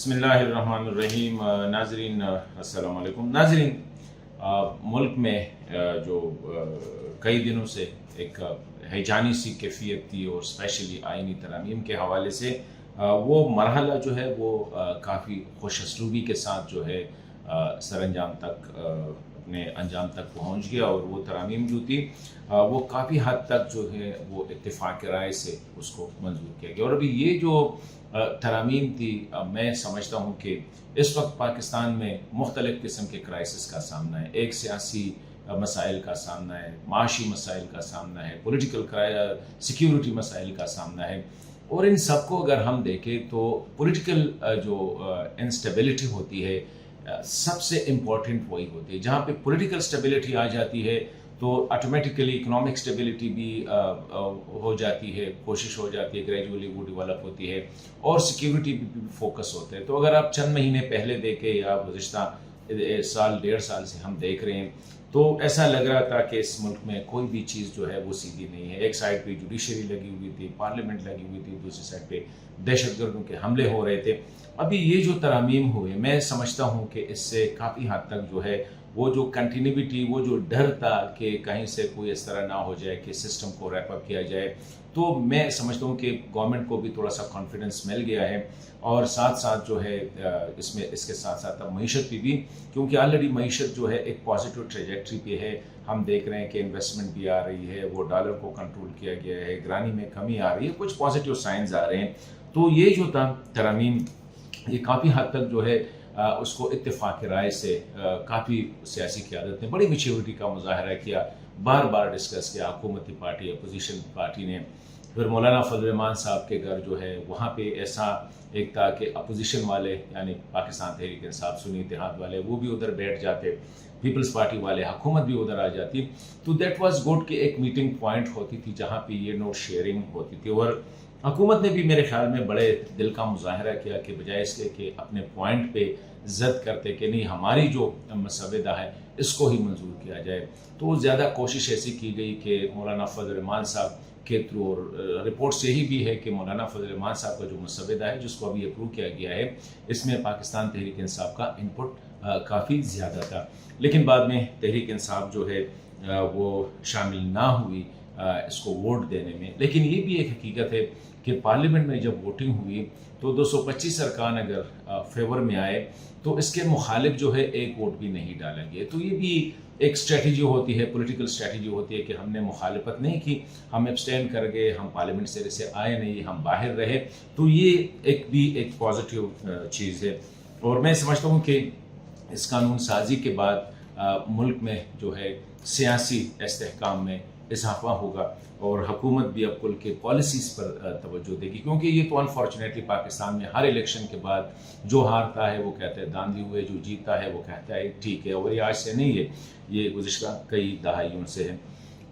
بسم اللہ الرحمن الرحیم۔ ناظرین السلام علیکم۔ ناظرین، ملک میں جو کئی دنوں سے ایک ہیجانی سی کیفیت تھی اور اسپیشلی آئینی ترامیم کے حوالے سے وہ مرحلہ جو ہے وہ کافی خوش اسلوبی کے ساتھ جو ہے سر انجام تک اپنے انجام تک پہنچ گیا، اور وہ ترامیم جو تھی وہ کافی حد تک جو ہے وہ اتفاق رائے سے اس کو منظور کیا گیا۔ اور ابھی یہ جو ترامیم تھی، میں سمجھتا ہوں کہ اس وقت پاکستان میں مختلف قسم کے کرائسس کا سامنا ہے۔ ایک سیاسی مسائل کا سامنا ہے، معاشی مسائل کا سامنا ہے، پولیٹیکل سیکیورٹی مسائل کا سامنا ہے، اور ان سب کو اگر ہم دیکھیں تو پولیٹیکل جو انسٹیبلٹی ہوتی ہے سب سے امپورٹنٹ وہی ہوتی ہے۔ جہاں پہ پولیٹیکل سٹیبلٹی آ جاتی ہے تو آٹومیٹیکلی اکنامک سٹیبلٹی بھی ہو جاتی ہے، کوشش ہو جاتی ہے، گریجولی وہ ڈیولپ ہوتی ہے، اور سیکیورٹی بھی فوکس ہوتا ہے۔ تو اگر آپ چند مہینے پہلے دیکھیں یا گزشتہ سال ڈیڑھ سال سے ہم دیکھ رہے ہیں تو ایسا لگ رہا تھا کہ اس ملک میں کوئی بھی چیز جو ہے وہ سیدھی نہیں ہے۔ ایک سائڈ پہ جوڈیشری لگی ہوئی تھی، پارلیمنٹ لگی ہوئی تھی، دوسری سائڈ پہ دہشت گردوں کے حملے ہو رہے تھے۔ ابھی یہ جو ترامیم ہوئے، میں سمجھتا ہوں کہ اس سے کافی حد تک جو ہے وہ جو کنٹینیوٹی، وہ جو ڈر تھا کہ کہیں سے کوئی اس طرح نہ ہو جائے کہ سسٹم کو ریپ اپ کیا جائے، تو میں سمجھتا ہوں کہ گورنمنٹ کو بھی تھوڑا سا کانفیڈنس مل گیا ہے، اور ساتھ ساتھ جو ہے اس کے ساتھ ساتھ اب معیشت بھی کیونکہ آلریڈی معیشت جو ہے ایک پازیٹیو ٹریجیکٹری پہ ہے۔ ہم دیکھ رہے ہیں کہ انویسٹمنٹ بھی آ رہی ہے، وہ ڈالر کو کنٹرول کیا گیا ہے، گرانی میں کمی آ رہی ہے، کچھ پازیٹیو سائنز آ رہے ہیں۔ تو یہ جو تھا ترامیم، یہ کافی حد تک جو ہے اس کو اتفاق رائے سے کافی سیاسی قیادت نے بڑی میچیورٹی کا مظاہرہ کیا، بار بار ڈسکس کیا، حکومتی پارٹی، اپوزیشن پارٹی نے۔ پھر مولانا فضل الرحمان صاحب کے گھر جو ہے وہاں پہ ایسا ایک تھا کہ اپوزیشن والے یعنی پاکستان تحریک انصاف سنی اتحاد والے وہ بھی ادھر بیٹھ جاتے، پیپلز پارٹی والے، حکومت بھی ادھر آ جاتی، تو دیٹ واز گڈ کہ ایک میٹنگ پوائنٹ ہوتی تھی جہاں پہ یہ نوٹ شیئرنگ ہوتی تھی۔ اور حکومت نے بھی میرے خیال میں بڑے دل کا مظاہرہ کیا کہ بجائے اس کے کہ اپنے پوائنٹ پہ زد کرتے کہ نہیں ہماری جو مسودہ ہے اس کو ہی منظور کیا جائے، تو زیادہ کوشش ایسی کی گئی کہ مولانا فضل الرحمان صاحب کے تھرو، اور رپورٹس یہی بھی ہے کہ مولانا فضل الرحمان صاحب کا جو مسودہ ہے جس کو ابھی اپروو کیا گیا ہے، اس میں پاکستان تحریک انصاف کا انپٹ کافی زیادہ تھا، لیکن بعد میں تحریک انصاف جو ہے وہ شامل نہ ہوئی اس کو ووٹ دینے میں۔ لیکن یہ بھی ایک حقیقت ہے کہ پارلیمنٹ میں جب ووٹنگ ہوئی تو 225 ارکان اگر فیور میں آئے تو اس کے مخالف جو ہے ایک ووٹ بھی نہیں ڈالا گیا۔ تو یہ بھی ایک اسٹریٹجی ہوتی ہے، پولیٹیکل اسٹریٹجی ہوتی ہے کہ ہم نے مخالفت نہیں کی، ہم ایبسٹین کر گئے، ہم پارلیمنٹ سے آئے نہیں، ہم باہر رہے، تو یہ ایک پازیٹیو چیز ہے۔ اور میں سمجھتا ہوں کہ اس قانون سازی کے بعد ملک میں جو ہے سیاسی استحکام میں اضافہ ہوگا، اور حکومت بھی اب کل کے پالیسیز پر توجہ دے گی، کیونکہ یہ تو انفارچونیٹلی پاکستان میں ہر الیکشن کے بعد جو ہارتا ہے وہ کہتا ہے داندھی ہوئے، جو جیتا ہے وہ کہتا ہے ٹھیک ہے، اور یہ آج سے نہیں ہے، یہ گزشتہ کئی دہائیوں سے ہے۔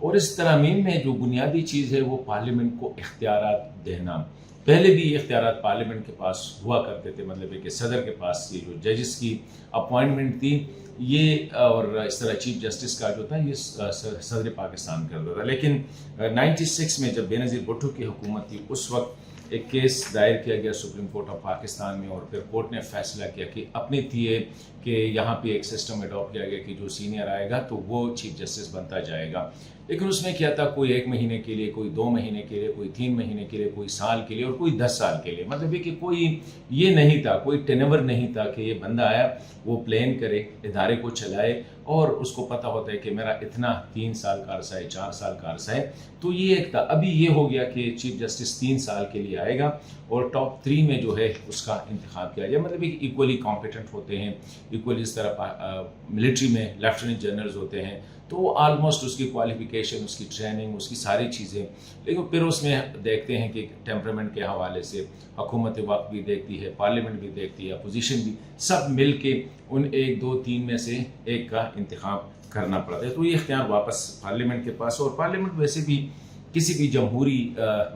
اور اس ترامیم میں جو بنیادی چیز ہے وہ پارلیمنٹ کو اختیارات دینا۔ پہلے بھی یہ اختیارات پارلیمنٹ کے پاس ہوا کرتے تھے، مطلب ہے کہ صدر کے پاس یہ جو ججز کی اپوائنٹمنٹ تھی یہ، اور اس طرح چیف جسٹس کا جو تھا یہ صدر پاکستان کرتا تھا۔ لیکن 96 میں جب بے نظیر بھٹو کی حکومت تھی اس وقت ایک کیس دائر کیا گیا سپریم کورٹ آف پاکستان میں، اور پھر کورٹ نے فیصلہ کیا کہ اپنی تھی کہ یہاں پہ ایک سسٹم اڈاپٹ کیا گیا کہ جو سینئر آئے گا تو وہ چیف جسٹس بنتا جائے گا۔ لیکن اس میں کیا تھا، کوئی 1 مہینے کے لیے، کوئی 2 مہینے کے لیے، کوئی 3 مہینے کے لیے، کوئی سال کے لیے، اور کوئی 10 سال کے لیے، مطلب ہے کہ کوئی یہ نہیں تھا، کوئی ٹینور نہیں تھا کہ یہ بندہ آیا وہ پلان کرے، ادارے کو چلائے، اور اس کو پتہ ہوتا ہے کہ میرا اتنا 3 سال کا عرصہ ہے، 4 سال کا عرصہ ہے۔ تو یہ ایک تھا۔ ابھی یہ ہو گیا کہ چیف جسٹس 3 سال کے لیے آئے گا، اور ٹاپ 3 میں جو ہے اس کا انتخاب کیا جائے، مطلب ایکولی کمپیٹنٹ ہوتے ہیں، ایکولی اس طرح ملٹری میں لیفٹیننٹ جنرلز ہوتے ہیں، تو وہ آلموسٹ اس کی کوالیفیکیشن، اس کی ٹریننگ، اس کی ساری چیزیں، لیکن پھر اس میں دیکھتے ہیں کہ ٹیمپرامنٹ کے حوالے سے حکومت وقت بھی دیکھتی ہے، پارلیمنٹ بھی دیکھتی ہے، اپوزیشن بھی، سب مل کے ان 1 2 3 میں سے ایک کا انتخاب کرنا پڑتا ہے۔ تو یہ اختیار واپس پارلیمنٹ کے پاس، اور پارلیمنٹ ویسے بھی کسی بھی جمہوری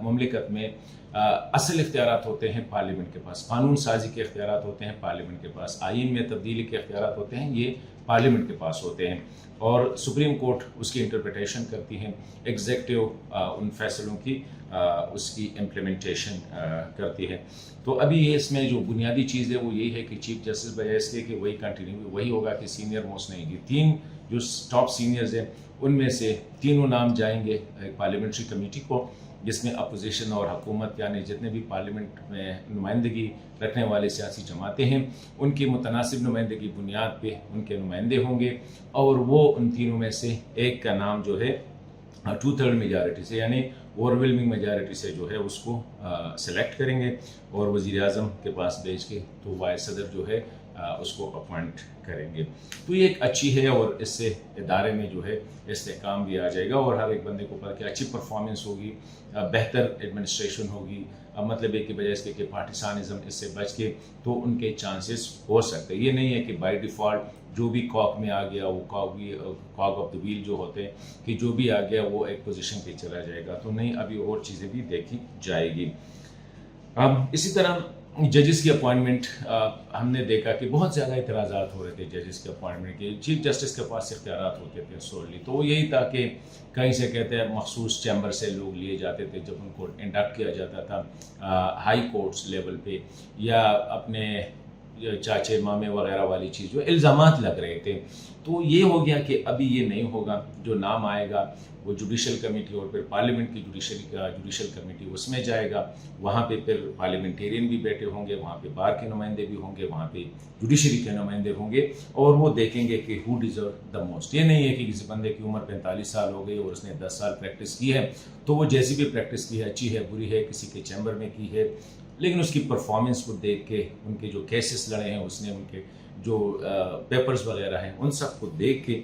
مملکت میں اصل اختیارات ہوتے ہیں پارلیمنٹ کے پاس، قانون سازی کے اختیارات ہوتے ہیں پارلیمنٹ کے پاس، آئین میں تبدیلی کے اختیارات ہوتے ہیں یہ پارلیمنٹ کے پاس ہوتے ہیں، اور سپریم کورٹ اس کی انٹرپریٹیشن کرتی ہے، ایگزیکٹو ان فیصلوں کی اس کی امپلیمنٹیشن کرتی ہے۔ تو ابھی یہ اس میں جو بنیادی چیز ہے وہ یہی ہے کہ چیف جسٹس بجائے اس کے کہ وہی کنٹینیو وہی ہوگا کہ سینئر موسٹ نہیں گی، 3 جو ٹاپ سینئرز ہیں ان میں سے 3 نام جائیں گے پارلیمنٹری کمیٹی کو، جس میں اپوزیشن اور حکومت یعنی جتنے بھی پارلیمنٹ میں نمائندگی رکھنے والے سیاسی جماعتیں ہیں ان کی متناسب نمائندگی بنیاد پہ ان کے نمائندے ہوں گے، اور وہ ان تینوں میں سے ایک کا نام جو ہے 2/3 میجارٹی سے یعنی اوورولمنگ میجارٹی سے جو ہے اس کو سلیکٹ کریں گے اور وزیر اعظم کے پاس بھیج کے تو وائس صدر جو ہے اس کو اپوائنٹ کریں گے۔ تو یہ ایک اچھی ہے اور اس سے ادارے میں جو ہے استحکام بھی آ جائے گا اور ہر ایک بندے کو پتہ کہ اچھی پرفارمنس ہوگی، بہتر ایڈمنسٹریشن ہوگی، مطلب ہے کہ بجائے اس کے پارٹیسانزم اس سے بچ کے تو ان کے چانسز ہو سکتے ہیں۔ یہ نہیں ہے کہ بائی ڈیفالٹ جو بھی کاک میں آ گیا وہ کاگ آف دا ویل جو ہوتے ہیں کہ جو بھی آ گیا وہ ایک پوزیشن پہ چلا جائے گا، تو نہیں، ابھی اور چیزیں بھی دیکھی جائے گی۔ اسی طرح ججز کی اپوائنٹمنٹ ہم نے دیکھا کہ بہت زیادہ اعتراضات ہو رہے تھے ججز کے اپوائنٹمنٹ کے، چیف جسٹس کے پاس اختیارات ہوتے تھے سوللی، تو وہ یہی تھا کہ کہیں سے کہتے ہیں مخصوص چیمبر سے لوگ لیے جاتے تھے جب ان کو انڈکٹ کیا جاتا تھا ہائی کورٹس لیول پہ، یا اپنے چاچے مامے وغیرہ والی چیز جو الزامات لگ رہے تھے، تو یہ ہو گیا کہ ابھی یہ نہیں ہوگا، جو نام آئے گا وہ جوڈیشل کمیٹی اور پھر پارلیمنٹ کی جوڈیشل کمیٹی اس میں جائے گا، وہاں پہ پھر پارلیمنٹیرین بھی بیٹھے ہوں گے، وہاں پہ بار کے نمائندے بھی ہوں گے، وہاں پہ جوڈیشری کے نمائندے ہوں گے، اور وہ دیکھیں گے کہ ہو ڈیزرو دا موسٹ۔ یہ نہیں ہے کہ کسی بندے کی عمر 45 سال ہو گئی اور اس نے 10 سال پریکٹس کی ہے تو وہ جیسی بھی پریکٹس کی ہے، اچھی ہے بری ہے، کسی کے چیمبر میں کی ہے، لیکن اس کی پرفارمنس کو دیکھ کے، ان کے جو کیسز لڑے ہیں اس نے، ان کے جو پیپرز وغیرہ ہیں ان سب کو دیکھ کے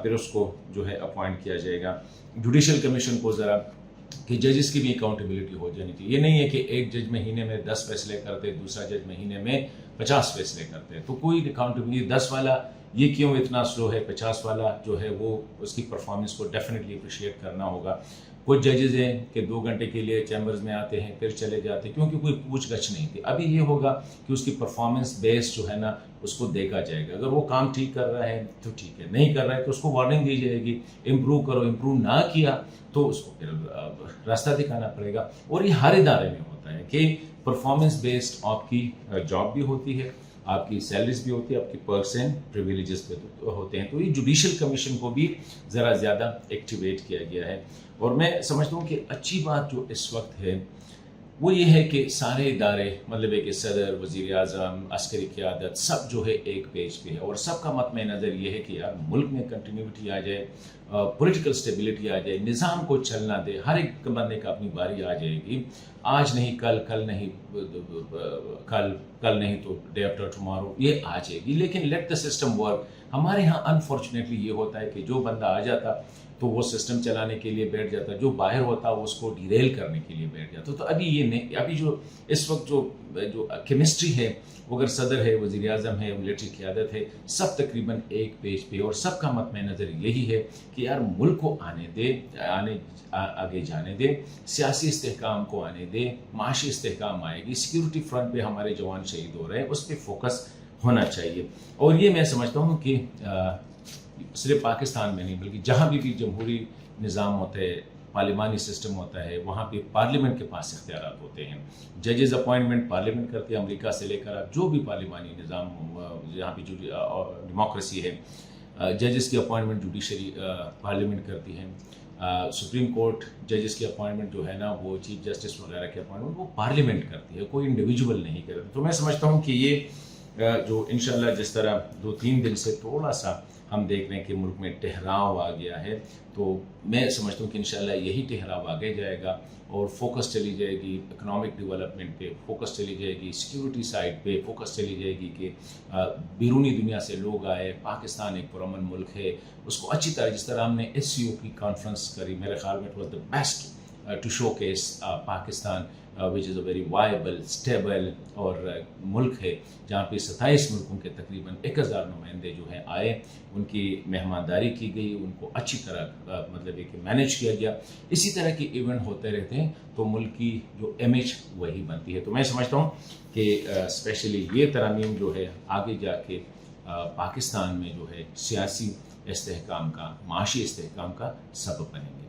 پھر اس کو جو ہے اپوائنٹ کیا جائے گا۔ جوڈیشل کمیشن کو ذرا کہ ججز کی بھی اکاؤنٹیبلٹی ہو جانی چاہیے، یہ نہیں ہے کہ ایک جج مہینے میں 10 فیصلے کرتے، دوسرا جج مہینے میں 50 فیصلے کرتے، تو کوئی اکاؤنٹیبلٹی 10 والا یہ کیوں اتنا سلو ہے، 50 والا جو ہے وہ اس کی پرفارمنس کو ڈیفینیٹلی اپریشیٹ کرنا ہوگا۔ کچھ ججز ہیں کہ 2 گھنٹے کے لیے چیمبرز میں آتے ہیں پھر چلے جاتے کیونکہ کوئی پوچھ گچھ نہیں تھی، ابھی یہ ہوگا کہ اس کی پرفارمنس بیس جو ہے نا اس کو دیکھا جائے گا، اگر وہ کام ٹھیک کر رہا ہے تو ٹھیک ہے، نہیں کر رہا ہے تو اس کو وارننگ دی جائے گی، امپروو کرو، امپروو نہ کیا تو اس کو پھر راستہ دکھانا پڑے گا۔ اور یہ ہر ادارے میں ہوتا ہے کہ پرفارمنس بیسڈ آپ کی جاب بھی ہوتی ہے، آپ کی سیلریز بھی ہوتی ہے، آپ کی پرکس اینڈ پریویلیجز پہ ہوتے ہیں، تو یہ جوڈیشل کمیشن کو بھی ذرا زیادہ ایکٹیویٹ کیا گیا ہے۔ اور میں سمجھتا ہوں کہ اچھی بات جو اس وقت ہے وہ یہ ہے کہ سارے ادارے، مطلب ہے کہ صدر، وزیر اعظم، عسکری قیادت، سب جو ہے ایک پیج پہ ہے، اور سب کا مطمع نظر یہ ہے کہ یار ملک میں کنٹینیوٹی آ جائے، پولیٹیکل سٹیبلٹی آ جائے، نظام کو چلنا دے، ہر ایک بندے کا اپنی باری آ جائے گی، آج نہیں کل، کل نہیں تو ڈے آفٹر ٹمارو یہ آ جائے گی، لیکن لیٹ دا سسٹم ورک۔ ہمارے ہاں انفارچونیٹلی یہ ہوتا ہے کہ جو بندہ آ جاتا تو وہ سسٹم چلانے کے لیے بیٹھ جاتا، جو باہر ہوتا وہ اس کو ڈیریل کرنے کے لیے بیٹھ جاتا۔ تو ابھی یہ نہیں، ابھی جو اس وقت جو کیمسٹری ہے وہ اگر صدر ہے، وزیر اعظم ہے، ملٹری قیادت ہے، سب تقریباً ایک پیج پہ، اور سب کا مطمع نظر یہی ہے کہ یار ملک کو آگے جانے دے، سیاسی استحکام کو آنے دے، معاشی استحکام آئے گی، سیکیورٹی فرنٹ پہ ہمارے جوان شہید ہو رہے ہیں اس پہ فوکس ہونا چاہیے۔ اور یہ میں سمجھتا ہوں کہ صرف پاکستان میں نہیں بلکہ جہاں بھی جمہوری نظام ہوتا ہے، پارلیمانی سسٹم ہوتا ہے، وہاں پہ پارلیمنٹ کے پاس اختیارات ہوتے ہیں، ججز اپوائنٹمنٹ پارلیمنٹ کرتی ہے، امریکہ سے لے کر جو بھی پارلیمانی نظام جہاں پہ ڈیموکریسی ہے، ججز کی اپوائنٹمنٹ جوڈیشری پارلیمنٹ کرتی ہے، سپریم کورٹ ججز کی اپوائنٹمنٹ جو ہے نا وہ چیف جسٹس وغیرہ کی اپوائنٹمنٹ وہ پارلیمنٹ کرتی ہے، کوئی انڈیویجول نہیں کرتی۔ تو میں سمجھتا ہوں کہ یہ جو انشاءاللہ جس طرح 2-3 دن سے تھوڑا سا ہم دیکھ رہے ہیں کہ ملک میں ٹھہراؤ آ گیا ہے، تو میں سمجھتا ہوں کہ انشاءاللہ یہی ٹھہراؤ آگے جائے گا اور فوکس چلی جائے گی اکنامک ڈیولپمنٹ پہ، فوکس چلی جائے گی سیکیورٹی سائڈ پہ، فوکس چلی جائے گی کہ بیرونی دنیا سے لوگ آئے، پاکستان ایک پرامن ملک ہے، اس کو اچھی طرح، جس طرح ہم نے SCO کی کانفرنس کری، میرے خیال میں it was the best to showcase Pakistan, which is a very viable, stable اور ملک ہے جہاں پہ 27 ملکوں کے تقریباً 1000 نمائندے جو ہیں آئے، ان کی مہمانداری کی گئی، ان کو اچھی طرح مطلب ہے کہ مینیج کیا گیا. اسی طرح کے ایونٹ ہوتے رہتے ہیں تو ملک کی جو امیج وہی بنتی ہے. تو میں سمجھتا ہوں کہ اسپیشلی یہ ترامیم جو ہے آگے جا کے پاکستان میں جو ہے سیاسی استحکام کا، معاشی استحکام کا سبب بنیں گے.